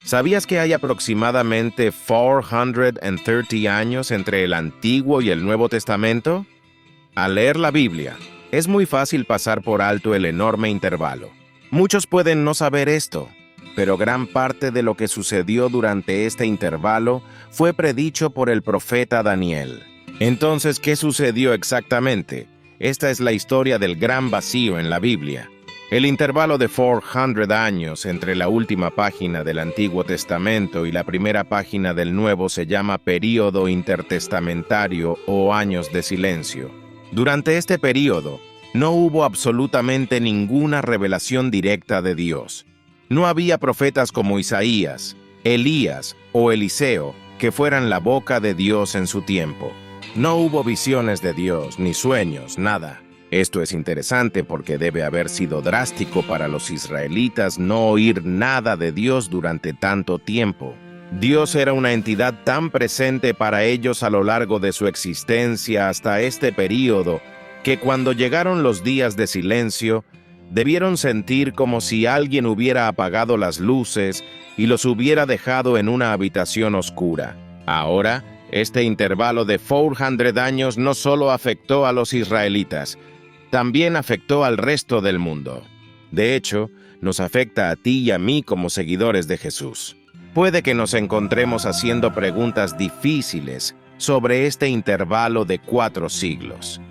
¿Sabías que hay aproximadamente 430 años entre el Antiguo y el Nuevo Testamento? Al leer la Biblia, es muy fácil pasar por alto el enorme intervalo. Muchos pueden no saber esto, pero gran parte de lo que sucedió durante este intervalo fue predicho por el profeta Daniel. Entonces, ¿qué sucedió exactamente? Esta es la historia del gran vacío en la Biblia. El intervalo de 400 años entre la última página del Antiguo Testamento y la primera página del Nuevo se llama período intertestamentario o años de silencio. Durante este período, no hubo absolutamente ninguna revelación directa de Dios. No había profetas como Isaías, Elías o Eliseo que fueran la boca de Dios en su tiempo. No hubo visiones de Dios, ni sueños, nada. Esto es interesante porque debe haber sido drástico para los israelitas no oír nada de Dios durante tanto tiempo. Dios era una entidad tan presente para ellos a lo largo de su existencia hasta este período que cuando llegaron los días de silencio, debieron sentir como si alguien hubiera apagado las luces y los hubiera dejado en una habitación oscura. Ahora, este intervalo de 400 años no solo afectó a los israelitas, también afectó al resto del mundo. De hecho, nos afecta a ti y a mí como seguidores de Jesús. Puede que nos encontremos haciendo preguntas difíciles sobre este intervalo de 4 siglos.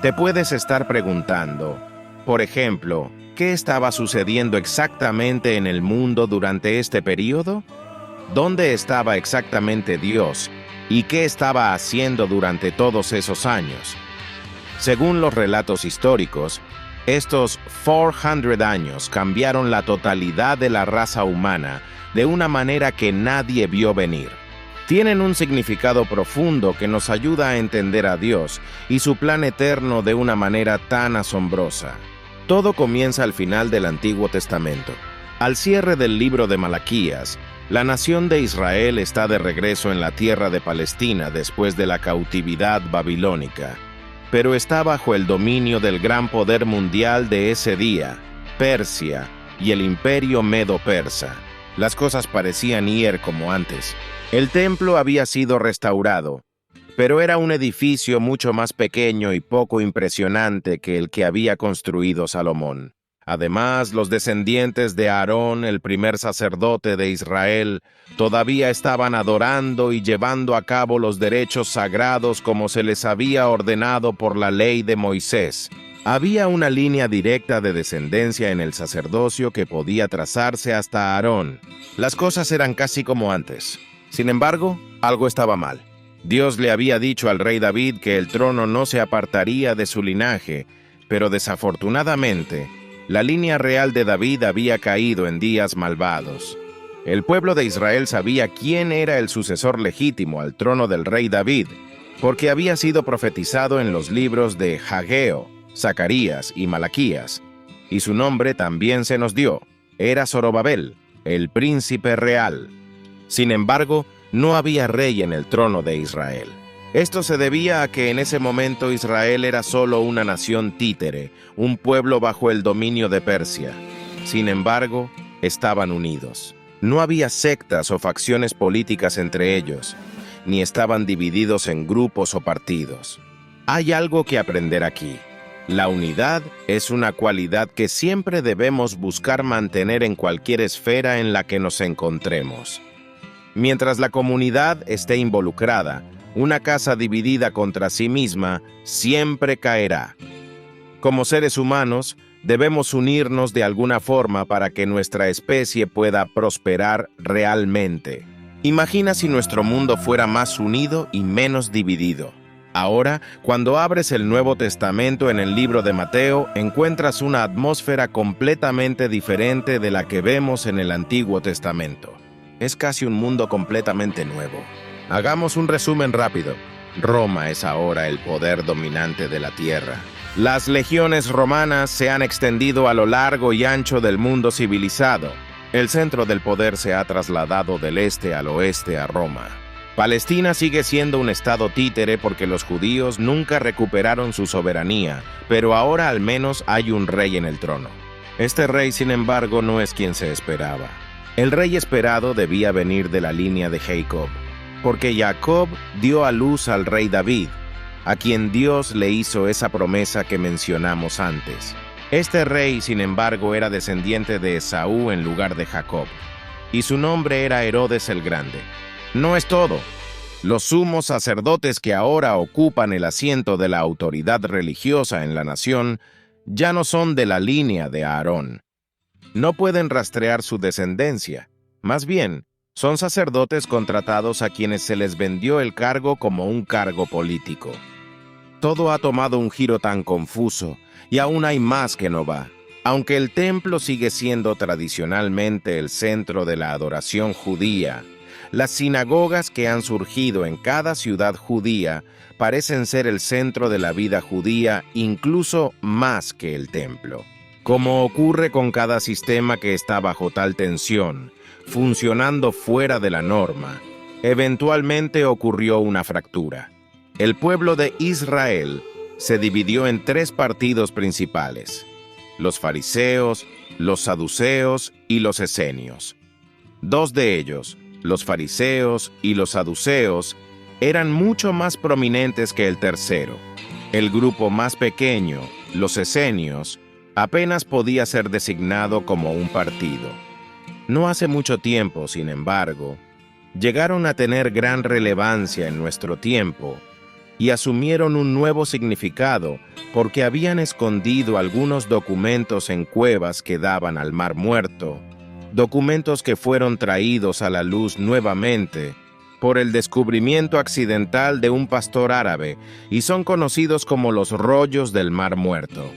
Te puedes estar preguntando, por ejemplo, ¿qué estaba sucediendo exactamente en el mundo durante este período? ¿Dónde estaba exactamente Dios? ¿Y qué estaba haciendo durante todos esos años? Según los relatos históricos, estos 400 años cambiaron la totalidad de la raza humana de una manera que nadie vio venir. Tienen un significado profundo que nos ayuda a entender a Dios y su plan eterno de una manera tan asombrosa. Todo comienza al final del Antiguo Testamento. Al cierre del libro de Malaquías, la nación de Israel está de regreso en la tierra de Palestina después de la cautividad babilónica, pero está bajo el dominio del gran poder mundial de ese día, Persia y el imperio medo-persa. Las cosas parecían ir como antes. El templo había sido restaurado, pero era un edificio mucho más pequeño y poco impresionante que el que había construido Salomón. Además, los descendientes de Aarón, el primer sacerdote de Israel, todavía estaban adorando y llevando a cabo los derechos sagrados como se les había ordenado por la ley de Moisés. Había una línea directa de descendencia en el sacerdocio que podía trazarse hasta Aarón. Las cosas eran casi como antes. Sin embargo, algo estaba mal. Dios le había dicho al rey David que el trono no se apartaría de su linaje, pero desafortunadamente, la línea real de David había caído en días malvados. El pueblo de Israel sabía quién era el sucesor legítimo al trono del rey David, porque había sido profetizado en los libros de Hageo, Zacarías y Malaquías, y su nombre también se nos dio. Era Zorobabel, el príncipe real. Sin embargo, no había rey en el trono de Israel. Esto se debía a que en ese momento Israel era solo una nación títere, un pueblo bajo el dominio de Persia. Sin embargo, estaban unidos. No había sectas o facciones políticas entre ellos, ni estaban divididos en grupos o partidos. Hay algo que aprender aquí. La unidad es una cualidad que siempre debemos buscar mantener en cualquier esfera en la que nos encontremos. Mientras la comunidad esté involucrada, una casa dividida contra sí misma siempre caerá. Como seres humanos, debemos unirnos de alguna forma para que nuestra especie pueda prosperar realmente. Imagina si nuestro mundo fuera más unido y menos dividido. Ahora, cuando abres el Nuevo Testamento en el libro de Mateo, encuentras una atmósfera completamente diferente de la que vemos en el Antiguo Testamento. Es casi un mundo completamente nuevo. Hagamos un resumen rápido. Roma es ahora el poder dominante de la tierra. Las legiones romanas se han extendido a lo largo y ancho del mundo civilizado. El centro del poder se ha trasladado del este al oeste a Roma. Palestina sigue siendo un estado títere porque los judíos nunca recuperaron su soberanía, pero ahora al menos hay un rey en el trono. Este rey, sin embargo, no es quien se esperaba. El rey esperado debía venir de la línea de Jacob, porque Jacob dio a luz al rey David, a quien Dios le hizo esa promesa que mencionamos antes. Este rey, sin embargo, era descendiente de Esaú en lugar de Jacob, y su nombre era Herodes el Grande. No es todo. Los sumos sacerdotes que ahora ocupan el asiento de la autoridad religiosa en la nación ya no son de la línea de Aarón. No pueden rastrear su descendencia. Más bien, son sacerdotes contratados a quienes se les vendió el cargo como un cargo político. Todo ha tomado un giro tan confuso, y aún hay más que no va. Aunque el templo sigue siendo tradicionalmente el centro de la adoración judía, las sinagogas que han surgido en cada ciudad judía parecen ser el centro de la vida judía incluso más que el templo. Como ocurre con cada sistema que está bajo tal tensión, funcionando fuera de la norma, eventualmente ocurrió una fractura. El pueblo de Israel se dividió en 3 partidos principales: los fariseos, los saduceos y los esenios. 2 de ellos, los fariseos y los saduceos, eran mucho más prominentes que el tercero. El grupo más pequeño, los esenios, apenas podía ser designado como un partido. No hace mucho tiempo, sin embargo, llegaron a tener gran relevancia en nuestro tiempo y asumieron un nuevo significado porque habían escondido algunos documentos en cuevas que daban al Mar Muerto, documentos que fueron traídos a la luz nuevamente por el descubrimiento accidental de un pastor árabe y son conocidos como los rollos del Mar Muerto.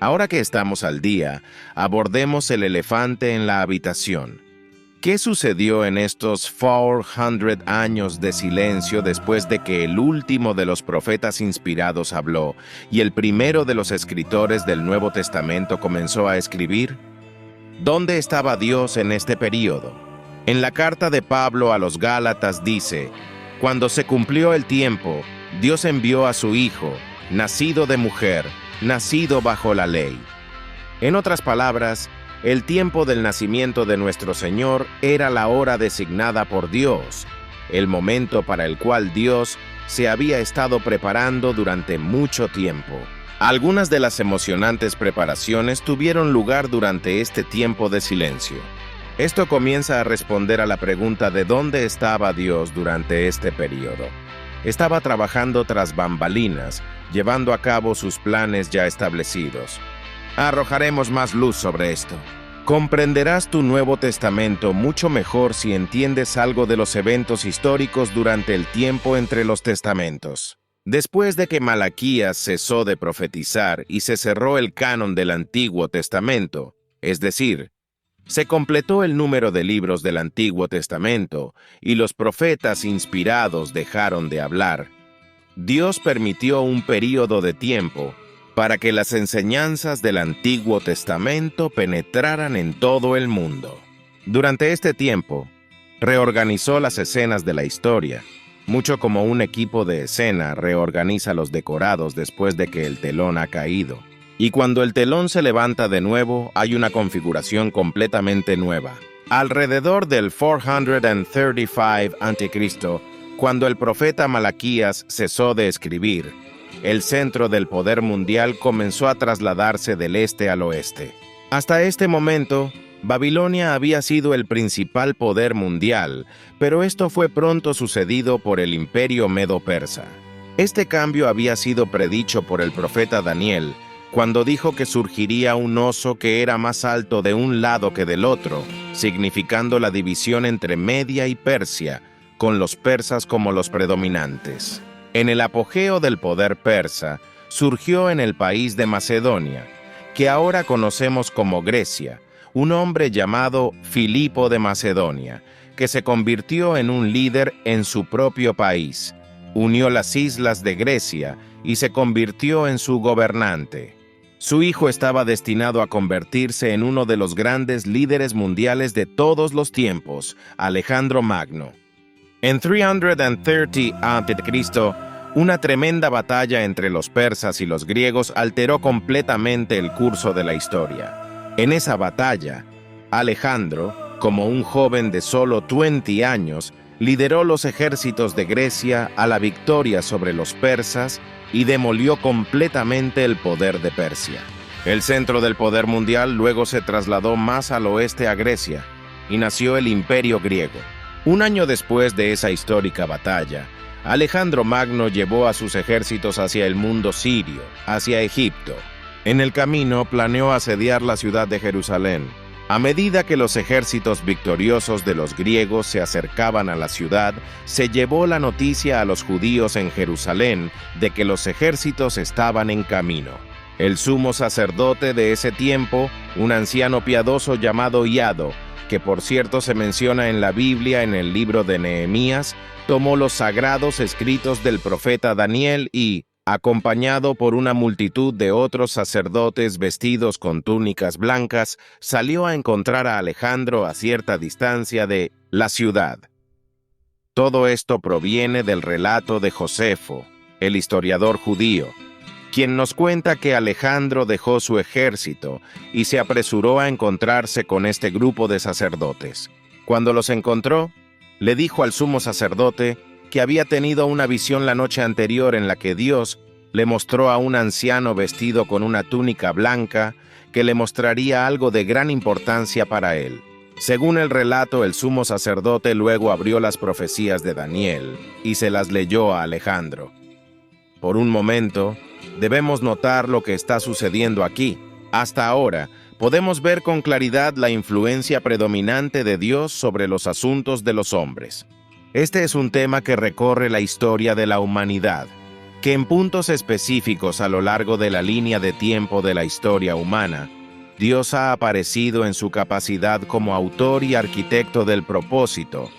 Ahora que estamos al día, abordemos el elefante en la habitación. ¿Qué sucedió en estos 400 años de silencio después de que el último de los profetas inspirados habló y el primero de los escritores del Nuevo Testamento comenzó a escribir? ¿Dónde estaba Dios en este período? En la carta de Pablo a los Gálatas dice: cuando se cumplió el tiempo, Dios envió a su Hijo, nacido de mujer, nacido bajo la ley. En otras palabras, el tiempo del nacimiento de nuestro Señor era la hora designada por Dios, el momento para el cual Dios se había estado preparando durante mucho tiempo. Algunas de las emocionantes preparaciones tuvieron lugar durante este tiempo de silencio. Esto comienza a responder a la pregunta de dónde estaba Dios durante este periodo. Estaba trabajando tras bambalinas, llevando a cabo sus planes ya establecidos. Arrojaremos más luz sobre esto. Comprenderás tu Nuevo Testamento mucho mejor si entiendes algo de los eventos históricos durante el tiempo entre los testamentos. Después de que Malaquías cesó de profetizar y se cerró el canon del Antiguo Testamento, es decir, se completó el número de libros del Antiguo Testamento y los profetas inspirados dejaron de hablar, Dios permitió un período de tiempo para que las enseñanzas del Antiguo Testamento penetraran en todo el mundo. Durante este tiempo, reorganizó las escenas de la historia, mucho como un equipo de escena reorganiza los decorados después de que el telón ha caído. Y cuando el telón se levanta de nuevo, hay una configuración completamente nueva. Alrededor del 435 a.C., cuando el profeta Malaquías cesó de escribir, el centro del poder mundial comenzó a trasladarse del este al oeste. Hasta este momento, Babilonia había sido el principal poder mundial, pero esto fue pronto sucedido por el imperio medo-persa. Este cambio había sido predicho por el profeta Daniel, cuando dijo que surgiría un oso que era más alto de un lado que del otro, significando la división entre Media y Persia, con los persas como los predominantes. En el apogeo del poder persa, surgió en el país de Macedonia, que ahora conocemos como Grecia, un hombre llamado Filipo de Macedonia, que se convirtió en un líder en su propio país, unió las islas de Grecia y se convirtió en su gobernante. Su hijo estaba destinado a convertirse en uno de los grandes líderes mundiales de todos los tiempos, Alejandro Magno. En 330 a.C., una tremenda batalla entre los persas y los griegos alteró completamente el curso de la historia. En esa batalla, Alejandro, Como un joven de solo 20 años, lideró los ejércitos de Grecia a la victoria sobre los persas y demolió completamente el poder de Persia. El centro del poder mundial luego se trasladó más al oeste a Grecia y nació el Imperio griego. Un año después de esa histórica batalla, Alejandro Magno llevó a sus ejércitos hacia el mundo sirio, hacia Egipto. En el camino planeó asediar la ciudad de Jerusalén. A medida que los ejércitos victoriosos de los griegos se acercaban a la ciudad, se llevó la noticia a los judíos en Jerusalén de que los ejércitos estaban en camino. El sumo sacerdote de ese tiempo, un anciano piadoso llamado Iado, que por cierto se menciona en la Biblia en el libro de Nehemías, tomó los sagrados escritos del profeta Daniel y, acompañado por una multitud de otros sacerdotes vestidos con túnicas blancas, salió a encontrar a Alejandro a cierta distancia de la ciudad. Todo esto proviene del relato de Josefo, el historiador judío, quien nos cuenta que Alejandro dejó su ejército y se apresuró a encontrarse con este grupo de sacerdotes. Cuando los encontró, le dijo al sumo sacerdote que había tenido una visión la noche anterior en la que Dios le mostró a un anciano vestido con una túnica blanca que le mostraría algo de gran importancia para él. Según el relato, el sumo sacerdote luego abrió las profecías de Daniel y se las leyó a Alejandro. Por un momento, debemos notar lo que está sucediendo aquí. Hasta ahora, podemos ver con claridad la influencia predominante de Dios sobre los asuntos de los hombres. Este es un tema que recorre la historia de la humanidad, que en puntos específicos a lo largo de la línea de tiempo de la historia humana, Dios ha aparecido en su capacidad como autor y arquitecto del propósito,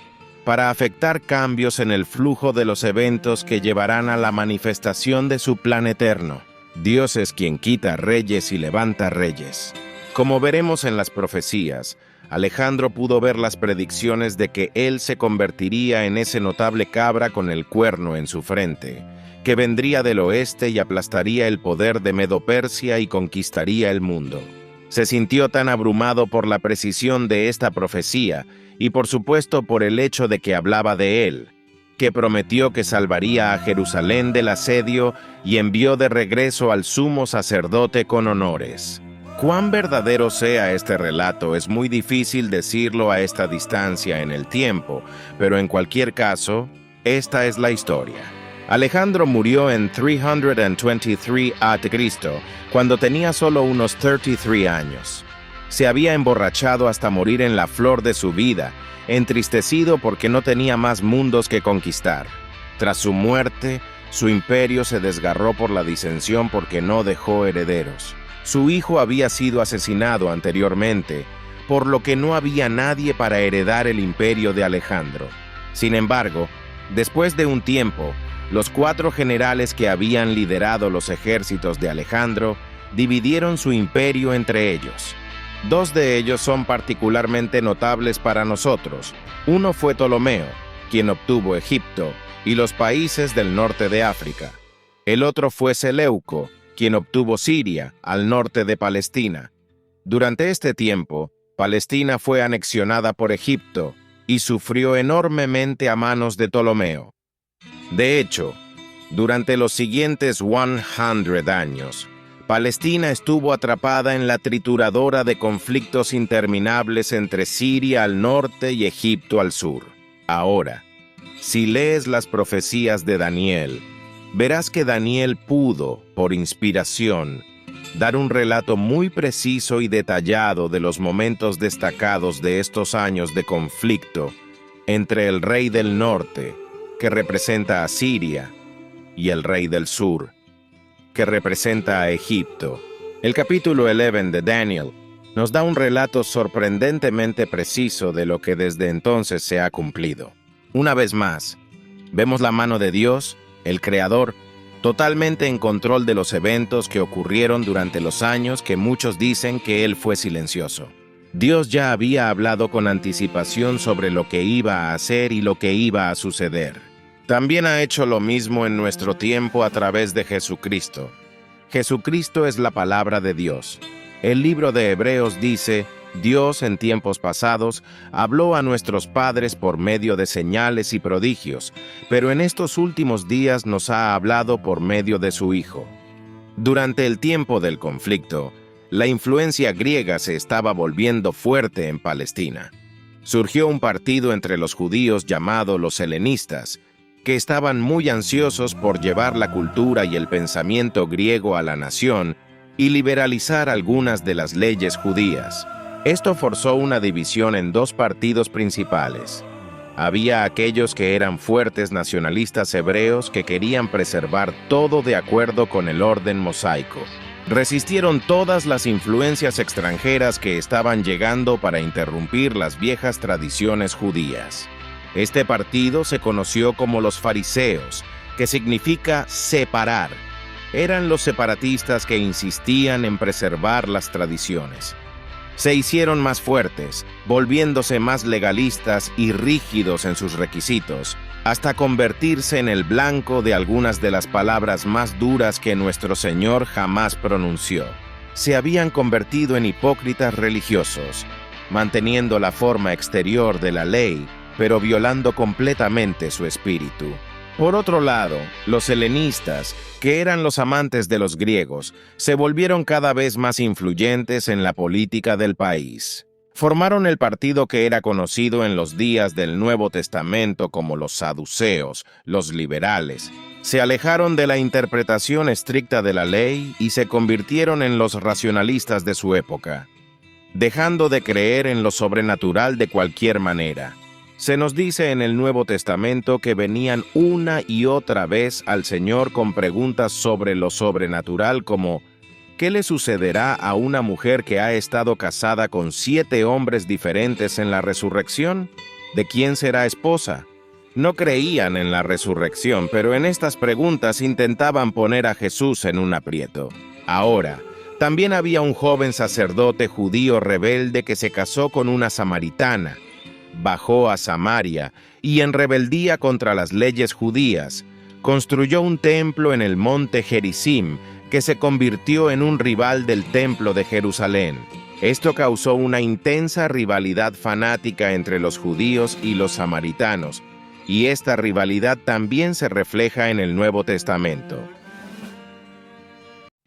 para afectar cambios en el flujo de los eventos que llevarán a la manifestación de su plan eterno. Dios es quien quita reyes y levanta reyes. Como veremos en las profecías, Alejandro pudo ver las predicciones de que él se convertiría en ese notable cabra con el cuerno en su frente, que vendría del oeste y aplastaría el poder de Medo-Persia y conquistaría el mundo. Se sintió tan abrumado por la precisión de esta profecía y por supuesto por el hecho de que hablaba de él, que prometió que salvaría a Jerusalén del asedio y envió de regreso al sumo sacerdote con honores. Cuán verdadero sea este relato es muy difícil decirlo a esta distancia en el tiempo, pero en cualquier caso, esta es la historia. Alejandro murió en 323 a.C., cuando tenía solo unos 33 años. Se había emborrachado hasta morir en la flor de su vida, entristecido porque no tenía más mundos que conquistar. Tras su muerte, su imperio se desgarró por la disensión porque no dejó herederos. Su hijo había sido asesinado anteriormente, por lo que no había nadie para heredar el imperio de Alejandro. Sin embargo, después de un tiempo, los 4 generales que habían liderado los ejércitos de Alejandro dividieron su imperio entre ellos. 2 de ellos son particularmente notables para nosotros. Uno fue Ptolomeo, quien obtuvo Egipto y los países del norte de África. El otro fue Seleuco, quien obtuvo Siria, al norte de Palestina. Durante este tiempo, Palestina fue anexionada por Egipto y sufrió enormemente a manos de Ptolomeo. De hecho, durante los siguientes 100 años, Palestina estuvo atrapada en la trituradora de conflictos interminables entre Siria al norte y Egipto al sur. Ahora, si lees las profecías de Daniel, verás que Daniel pudo, por inspiración, dar un relato muy preciso y detallado de los momentos destacados de estos años de conflicto entre el rey del norte, que representa a Siria, y el rey del sur, que representa a Egipto. El capítulo 11 de Daniel nos da un relato sorprendentemente preciso de lo que desde entonces se ha cumplido. Una vez más, vemos la mano de Dios, el Creador, totalmente en control de los eventos que ocurrieron durante los años que muchos dicen que Él fue silencioso. Dios ya había hablado con anticipación sobre lo que iba a hacer y lo que iba a suceder. También ha hecho lo mismo en nuestro tiempo a través de Jesucristo. Jesucristo es la palabra de Dios. El libro de Hebreos dice Dios en tiempos pasados habló a nuestros padres por medio de señales y prodigios, pero en estos últimos días nos ha hablado por medio de su Hijo. Durante el tiempo del conflicto, la influencia griega se estaba volviendo fuerte en Palestina. Surgió un partido entre los judíos llamado los helenistas, que estaban muy ansiosos por llevar la cultura y el pensamiento griego a la nación y liberalizar algunas de las leyes judías. Esto forzó una división en dos partidos principales. Había aquellos que eran fuertes nacionalistas hebreos que querían preservar todo de acuerdo con el orden mosaico. Resistieron todas las influencias extranjeras que estaban llegando para interrumpir las viejas tradiciones judías. Este partido se conoció como los fariseos, que significa separar. Eran los separatistas que insistían en preservar las tradiciones. Se hicieron más fuertes, volviéndose más legalistas y rígidos en sus requisitos, hasta convertirse en el blanco de algunas de las palabras más duras que nuestro Señor jamás pronunció. Se habían convertido en hipócritas religiosos, manteniendo la forma exterior de la ley, pero violando completamente su espíritu. Por otro lado, los helenistas, que eran los amantes de los griegos, se volvieron cada vez más influyentes en la política del país. Formaron el partido que era conocido en los días del Nuevo Testamento como los saduceos, los liberales. Se alejaron de la interpretación estricta de la ley y se convirtieron en los racionalistas de su época, dejando de creer en lo sobrenatural de cualquier manera. Se nos dice en el Nuevo Testamento que venían una y otra vez al Señor con preguntas sobre lo sobrenatural como ¿qué le sucederá a una mujer que ha estado casada con 7 hombres diferentes en la resurrección? ¿De quién será esposa? No creían en la resurrección, pero en estas preguntas intentaban poner a Jesús en un aprieto. Ahora, también había un joven sacerdote judío rebelde que se casó con una samaritana. Bajó a Samaria y en rebeldía contra las leyes judías, construyó un templo en el monte Gerizim que se convirtió en un rival del templo de Jerusalén. Esto causó una intensa rivalidad fanática entre los judíos y los samaritanos, y esta rivalidad también se refleja en el Nuevo Testamento.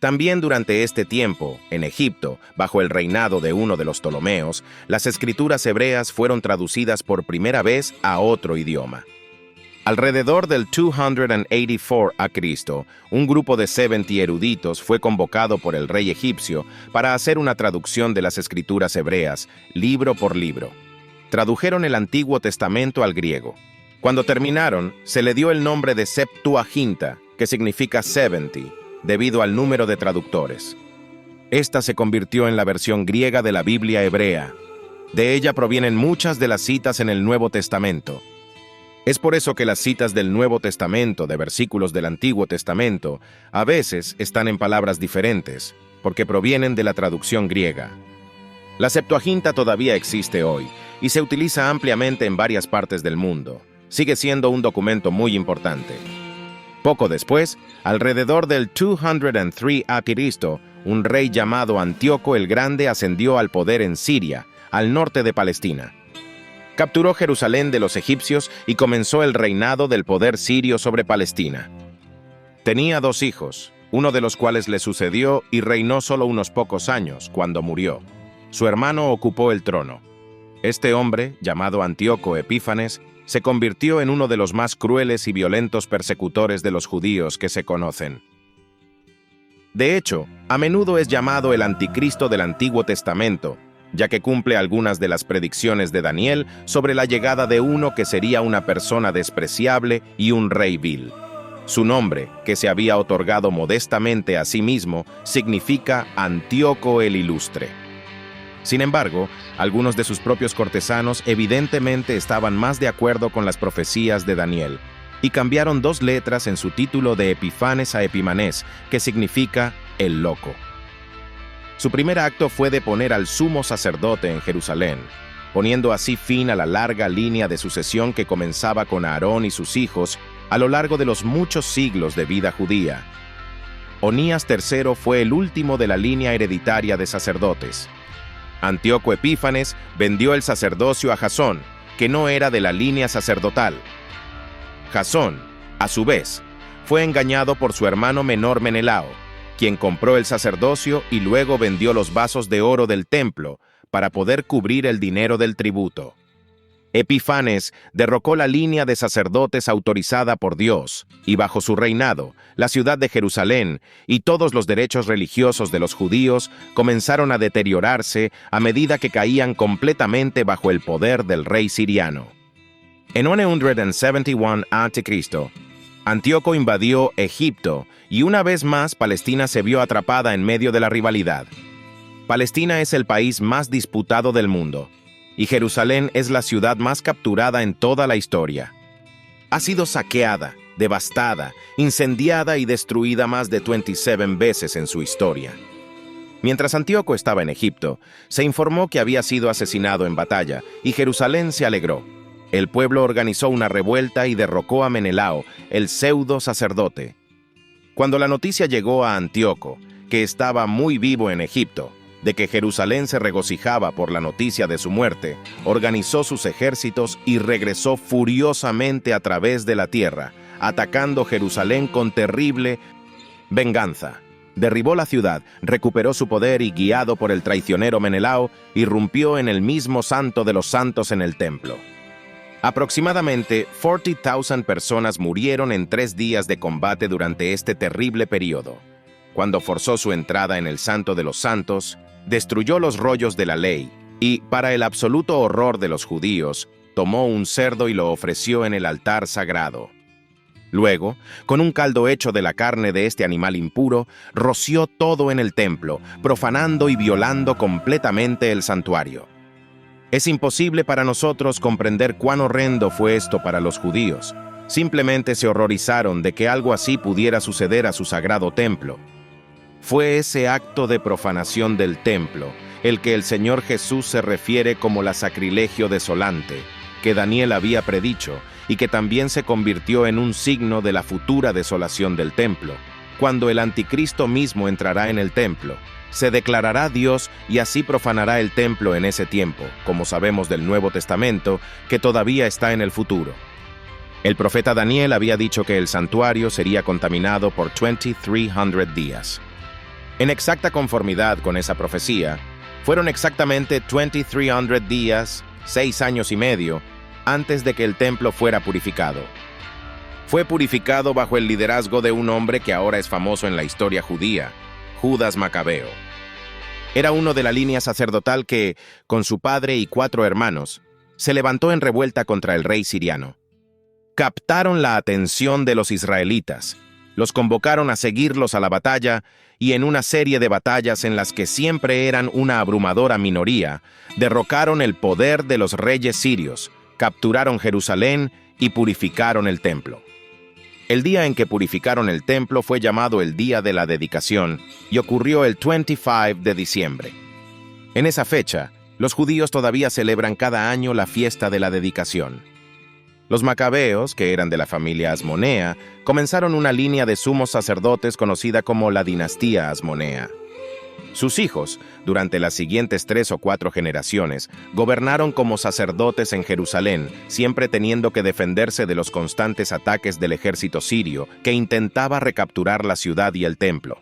También durante este tiempo, en Egipto, bajo el reinado de uno de los Ptolomeos, las escrituras hebreas fueron traducidas por primera vez a otro idioma. Alrededor del 284 a.C., un grupo de 70 eruditos fue convocado por el rey egipcio para hacer una traducción de las escrituras hebreas, libro por libro. Tradujeron el Antiguo Testamento al griego. Cuando terminaron, se le dio el nombre de Septuaginta, que significa 70, debido al número de traductores. Esta se convirtió en la versión griega de la Biblia hebrea. De ella provienen muchas de las citas en el Nuevo Testamento. Es por eso que las citas del Nuevo Testamento de versículos del Antiguo Testamento a veces están en palabras diferentes, porque provienen de la traducción griega. La Septuaginta todavía existe hoy y se utiliza ampliamente en varias partes del mundo. Sigue siendo un documento muy importante. Poco después, alrededor del 203 a.C., un rey llamado Antíoco el Grande ascendió al poder en Siria, al norte de Palestina. Capturó Jerusalén de los egipcios y comenzó el reinado del poder sirio sobre Palestina. Tenía 2 hijos, uno de los cuales le sucedió y reinó solo unos pocos años, cuando murió. Su hermano ocupó el trono. Este hombre, llamado Antíoco Epífanes, se convirtió en uno de los más crueles y violentos persecutores de los judíos que se conocen. De hecho, a menudo es llamado el Anticristo del Antiguo Testamento, ya que cumple algunas de las predicciones de Daniel sobre la llegada de uno que sería una persona despreciable y un rey vil. Su nombre, que se había otorgado modestamente a sí mismo, significa Antíoco el Ilustre. Sin embargo, algunos de sus propios cortesanos evidentemente estaban más de acuerdo con las profecías de Daniel y cambiaron 2 letras en su título de Epifanes a Epimanés, que significa el loco. Su primer acto fue de poner al sumo sacerdote en Jerusalén, poniendo así fin a la larga línea de sucesión que comenzaba con Aarón y sus hijos a lo largo de los muchos siglos de vida judía. Onías III fue el último de la línea hereditaria de sacerdotes. Antíoco Epífanes vendió el sacerdocio a Jasón, que no era de la línea sacerdotal. Jasón, a su vez, fue engañado por su hermano menor Menelao, quien compró el sacerdocio y luego vendió los vasos de oro del templo para poder cubrir el dinero del tributo. Epifanes derrocó la línea de sacerdotes autorizada por Dios, y bajo su reinado, la ciudad de Jerusalén y todos los derechos religiosos de los judíos comenzaron a deteriorarse a medida que caían completamente bajo el poder del rey siriano. En 171 a.C., Antíoco invadió Egipto y una vez más Palestina se vio atrapada en medio de la rivalidad. Palestina es el país más disputado del mundo, y Jerusalén es la ciudad más capturada en toda la historia. Ha sido saqueada, devastada, incendiada y destruida más de 27 veces en su historia. Mientras Antíoco estaba en Egipto, se informó que había sido asesinado en batalla, y Jerusalén se alegró. El pueblo organizó una revuelta y derrocó a Menelao, el pseudo sacerdote. Cuando la noticia llegó a Antíoco, que estaba muy vivo en Egipto, de que Jerusalén se regocijaba por la noticia de su muerte, organizó sus ejércitos y regresó furiosamente a través de la tierra, atacando Jerusalén con terrible venganza. Derribó la ciudad, recuperó su poder y, guiado por el traicionero Menelao, irrumpió en el mismo santo de los santos en el templo. Aproximadamente 40,000 personas murieron en 3 días de combate durante este terrible periodo. Cuando forzó su entrada en el Santo de los Santos, destruyó los rollos de la ley y, para el absoluto horror de los judíos, tomó un cerdo y lo ofreció en el altar sagrado. Luego, con un caldo hecho de la carne de este animal impuro, roció todo en el templo, profanando y violando completamente el santuario. Es imposible para nosotros comprender cuán horrendo fue esto para los judíos. Simplemente se horrorizaron de que algo así pudiera suceder a su sagrado templo. Fue ese acto de profanación del templo, el que el Señor Jesús se refiere como la sacrilegio desolante, que Daniel había predicho y que también se convirtió en un signo de la futura desolación del templo, cuando el anticristo mismo entrará en el templo. Se declarará Dios y así profanará el templo en ese tiempo, como sabemos del Nuevo Testamento, que todavía está en el futuro. El profeta Daniel había dicho que el santuario sería contaminado por 2,300 días. En exacta conformidad con esa profecía, fueron exactamente 2,300 días, 6 años y medio, antes de que el templo fuera purificado. Fue purificado bajo el liderazgo de un hombre que ahora es famoso en la historia judía, Judas Macabeo. Era uno de la línea sacerdotal que, con su padre y 4 hermanos, se levantó en revuelta contra el rey siriano. Captaron la atención de los israelitas, los convocaron a seguirlos a la batalla y en una serie de batallas en las que siempre eran una abrumadora minoría, derrocaron el poder de los reyes sirios, capturaron Jerusalén y purificaron el templo. El día en que purificaron el templo fue llamado el Día de la Dedicación y ocurrió el 25 de diciembre. En esa fecha, los judíos todavía celebran cada año la fiesta de la dedicación. Los macabeos, que eran de la familia Asmonea, comenzaron una línea de sumos sacerdotes conocida como la dinastía Asmonea. Sus hijos, durante las siguientes 3 o 4 generaciones, gobernaron como sacerdotes en Jerusalén, siempre teniendo que defenderse de los constantes ataques del ejército sirio, que intentaba recapturar la ciudad y el templo.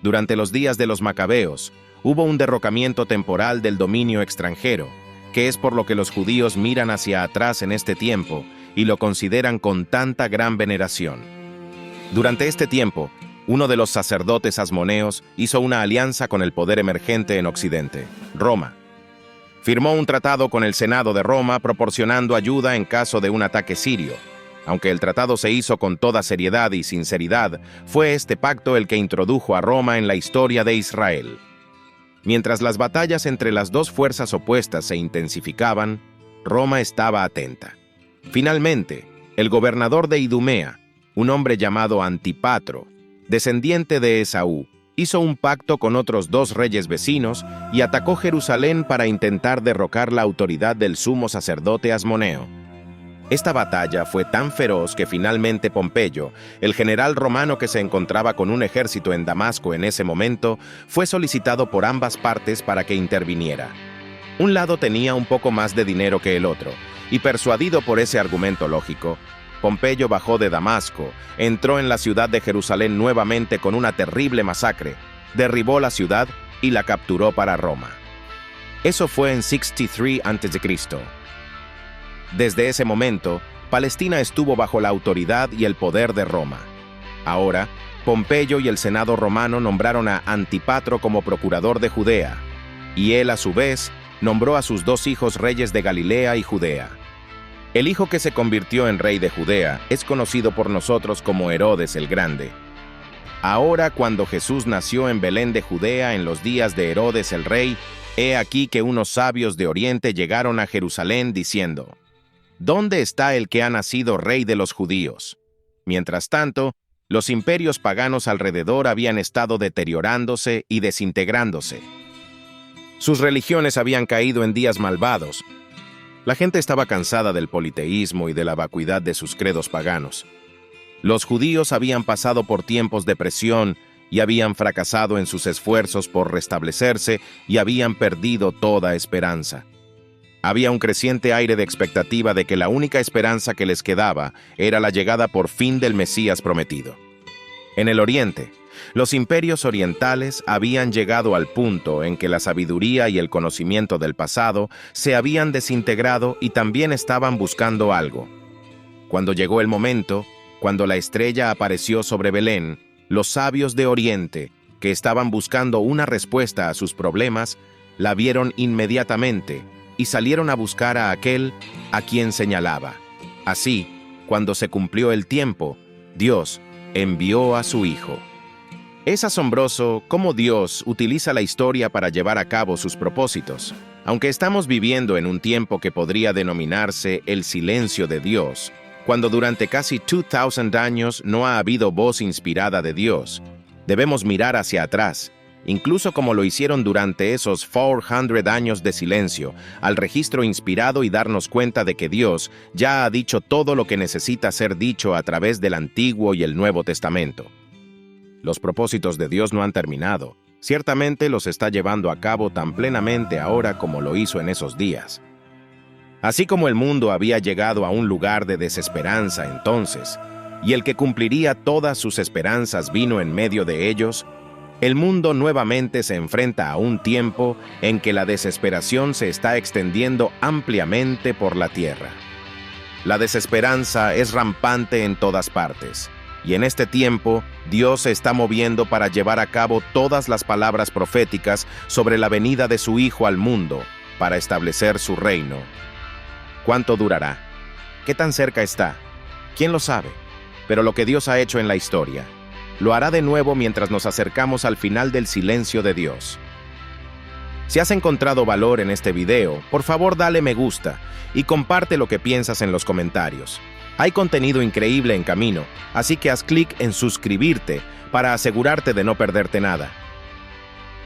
Durante los días de los macabeos, hubo un derrocamiento temporal del dominio extranjero, que es por lo que los judíos miran hacia atrás en este tiempo y lo consideran con tanta gran veneración. Durante este tiempo, uno de los sacerdotes asmoneos hizo una alianza con el poder emergente en Occidente, Roma. Firmó un tratado con el Senado de Roma proporcionando ayuda en caso de un ataque sirio. Aunque el tratado se hizo con toda seriedad y sinceridad, fue este pacto el que introdujo a Roma en la historia de Israel. Mientras las batallas entre las 2 fuerzas opuestas se intensificaban, Roma estaba atenta. Finalmente, el gobernador de Idumea, un hombre llamado Antipatro, descendiente de Esaú, hizo un pacto con otros 2 reyes vecinos y atacó Jerusalén para intentar derrocar la autoridad del sumo sacerdote Asmoneo. Esta batalla fue tan feroz que finalmente Pompeyo, el general romano que se encontraba con un ejército en Damasco en ese momento, fue solicitado por ambas partes para que interviniera. Un lado tenía un poco más de dinero que el otro, y persuadido por ese argumento lógico, Pompeyo bajó de Damasco, entró en la ciudad de Jerusalén nuevamente con una terrible masacre, derribó la ciudad y la capturó para Roma. Eso fue en 63 a.C. Desde ese momento, Palestina estuvo bajo la autoridad y el poder de Roma. Ahora, Pompeyo y el Senado romano nombraron a Antipatro como procurador de Judea, y él, a su vez, nombró a sus 2 hijos reyes de Galilea y Judea. El hijo que se convirtió en rey de Judea es conocido por nosotros como Herodes el Grande. Ahora, cuando Jesús nació en Belén de Judea en los días de Herodes el rey, he aquí que unos sabios de Oriente llegaron a Jerusalén diciendo: ¿Dónde está el que ha nacido rey de los judíos? Mientras tanto, los imperios paganos alrededor habían estado deteriorándose y desintegrándose. Sus religiones habían caído en días malvados. La gente estaba cansada del politeísmo y de la vacuidad de sus credos paganos. Los judíos habían pasado por tiempos de presión y habían fracasado en sus esfuerzos por restablecerse y habían perdido toda esperanza. Había un creciente aire de expectativa de que la única esperanza que les quedaba era la llegada por fin del Mesías prometido. En el Oriente, los imperios orientales habían llegado al punto en que la sabiduría y el conocimiento del pasado se habían desintegrado y también estaban buscando algo. Cuando llegó el momento, cuando la estrella apareció sobre Belén, los sabios de Oriente, que estaban buscando una respuesta a sus problemas, la vieron inmediatamente y salieron a buscar a aquel a quien señalaba. Así, cuando se cumplió el tiempo, Dios envió a su Hijo. Es asombroso cómo Dios utiliza la historia para llevar a cabo sus propósitos. Aunque estamos viviendo en un tiempo que podría denominarse el silencio de Dios, cuando durante casi 2000 años no ha habido voz inspirada de Dios, debemos mirar hacia atrás, incluso como lo hicieron durante esos 400 años de silencio, al registro inspirado y darnos cuenta de que Dios ya ha dicho todo lo que necesita ser dicho a través del Antiguo y el Nuevo Testamento. Los propósitos de Dios no han terminado. Ciertamente los está llevando a cabo tan plenamente ahora como lo hizo en esos días. Así como el mundo había llegado a un lugar de desesperanza entonces, y el que cumpliría todas sus esperanzas vino en medio de ellos, el mundo nuevamente se enfrenta a un tiempo en que la desesperación se está extendiendo ampliamente por la tierra. La desesperanza es rampante en todas partes. Y en este tiempo, Dios se está moviendo para llevar a cabo todas las palabras proféticas sobre la venida de su Hijo al mundo, para establecer su reino. ¿Cuánto durará? ¿Qué tan cerca está? ¿Quién lo sabe? Pero lo que Dios ha hecho en la historia, lo hará de nuevo mientras nos acercamos al final del silencio de Dios. Si has encontrado valor en este video, por favor dale me gusta y comparte lo que piensas en los comentarios. Hay contenido increíble en camino, así que haz clic en suscribirte para asegurarte de no perderte nada.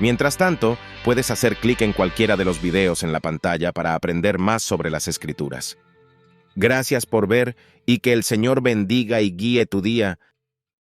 Mientras tanto, puedes hacer clic en cualquiera de los videos en la pantalla para aprender más sobre las Escrituras. Gracias por ver y que el Señor bendiga y guíe tu día